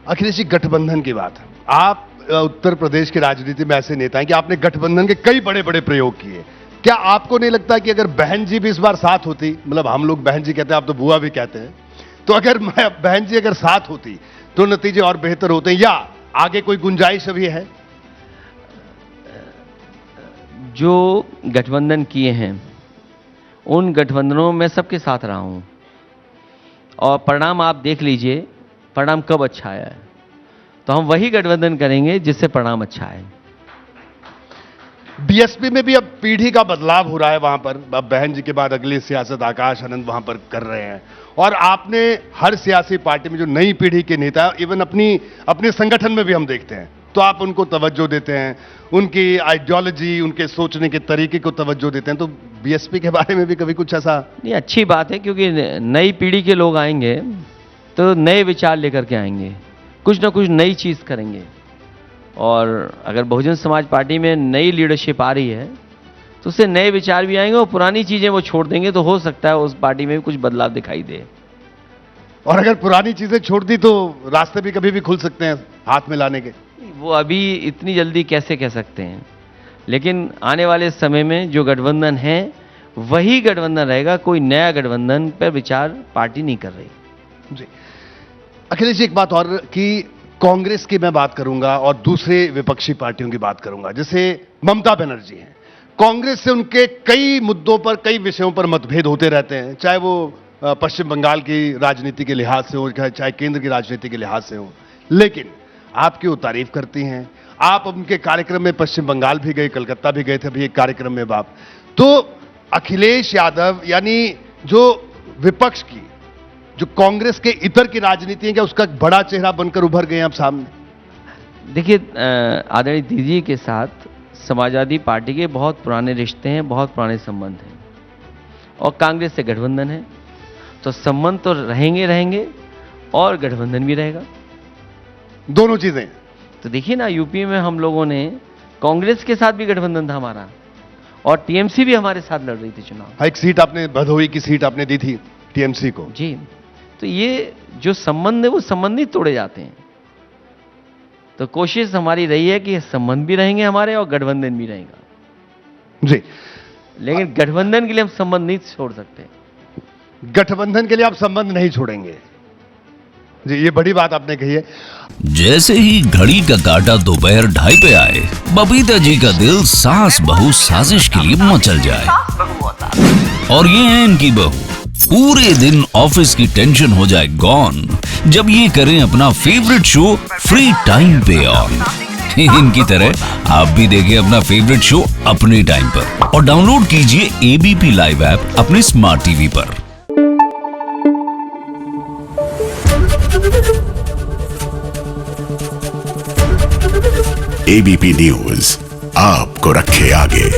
अखिलेश जी, गठबंधन की बात, आप उत्तर प्रदेश की राजनीति में ऐसे नेता हैं कि आपने गठबंधन के कई बड़े बड़े प्रयोग किए। क्या आपको नहीं लगता कि अगर बहन जी भी इस बार साथ होती, मतलब हम लोग बहन जी कहते हैं, आप तो बुआ भी कहते हैं, तो अगर बहन जी अगर साथ होती तो नतीजे और बेहतर होते हैं, या आगे कोई गुंजाइश अभी है? जो गठबंधन किए हैं उन गठबंधनों में सबके साथ रहा हूं और परिणाम आप देख लीजिए, परिणाम कब अच्छा आया है। तो हम वही गठबंधन करेंगे जिससे परिणाम अच्छा है। बीएसपी में भी अब पीढ़ी का बदलाव हो रहा है, वहां पर अब बहन जी के बाद अगली सियासत आकाश आनंद वहां पर कर रहे हैं, और आपने हर सियासी पार्टी में जो नई पीढ़ी के नेता, इवन अपने संगठन में भी हम देखते हैं, तो आप उनको तवज्जो देते हैं, उनकी आइडियोलॉजी, उनके सोचने के तरीके को तवज्जो देते हैं। तो बीएसपी के बारे में भी कभी कुछ ऐसा? नहीं, अच्छी बात है, क्योंकि नई पीढ़ी के लोग आएंगे तो नए विचार लेकर के आएंगे, कुछ ना कुछ नई चीज़ करेंगे। और अगर बहुजन समाज पार्टी में नई लीडरशिप आ रही है तो उससे नए विचार भी आएंगे और पुरानी चीज़ें वो छोड़ देंगे, तो हो सकता है उस पार्टी में भी कुछ बदलाव दिखाई दे। और अगर पुरानी चीजें छोड़ दी तो रास्ते भी कभी भी खुल सकते हैं हाथ में लाने के। वो अभी इतनी जल्दी कैसे कह सकते हैं, लेकिन आने वाले समय में जो गठबंधन है वही गठबंधन रहेगा, कोई नया गठबंधन पर विचार पार्टी नहीं कर रही। जी अखिलेश जी, एक बात और कि कांग्रेस की मैं बात करूंगा और दूसरे विपक्षी पार्टियों की बात करूंगा, जैसे ममता बनर्जी हैं, कांग्रेस से उनके कई मुद्दों पर, कई विषयों पर मतभेद होते रहते हैं, चाहे वो पश्चिम बंगाल की राजनीति के लिहाज से हो, चाहे केंद्र की राजनीति के लिहाज से हो, लेकिन आपकी वो तारीफ करती हैं। आप उनके कार्यक्रम में पश्चिम बंगाल भी गए, कलकत्ता भी गए थे अभी एक कार्यक्रम में बाप। तो अखिलेश यादव यानी जो विपक्ष की, जो कांग्रेस के इतर की राजनीति है, क्या उसका बड़ा चेहरा बनकर उभर गए आप सामने? देखिए, आदरणीय दीदी के साथ समाजवादी पार्टी के बहुत पुराने रिश्ते हैं, बहुत पुराने संबंध हैं, और कांग्रेस से गठबंधन है, तो संबंध तो रहेंगे और गठबंधन भी रहेगा, दोनों चीजें। तो देखिए ना, यूपी में हम लोगों ने कांग्रेस के साथ भी गठबंधन था हमारा, और टीएमसी भी हमारे साथ लड़ रही थी चुनाव। एक सीट आपने, भदोही की सीट आपने दी थी टीएमसी को। जी, तो ये जो संबंध है वो संबंध नहीं तोड़े जाते हैं। तो कोशिश हमारी रही है कि संबंध भी रहेंगे हमारे और गठबंधन भी रहेगा। जी, लेकिन गठबंधन के लिए हम संबंध नहीं छोड़ सकते। गठबंधन के लिए आप संबंध नहीं छोड़ेंगे। जी, ये बड़ी बात आपने कही है। जैसे ही घड़ी का काटा दोपहर 2:30 पे आए, बबीता जी का दिल सास बहू साजिश के लिए मचल जाए। और ये है इनकी बहू, पूरे दिन ऑफिस की टेंशन हो जाए गॉन जब ये करें अपना फेवरेट शो फ्री टाइम पे ऑन। इनकी तरह आप भी देखिए अपना फेवरेट शो अपने टाइम पर और डाउनलोड कीजिए एबीपी लाइव ऐप अपने स्मार्ट टीवी पर। एबीपी न्यूज आपको रखे आगे।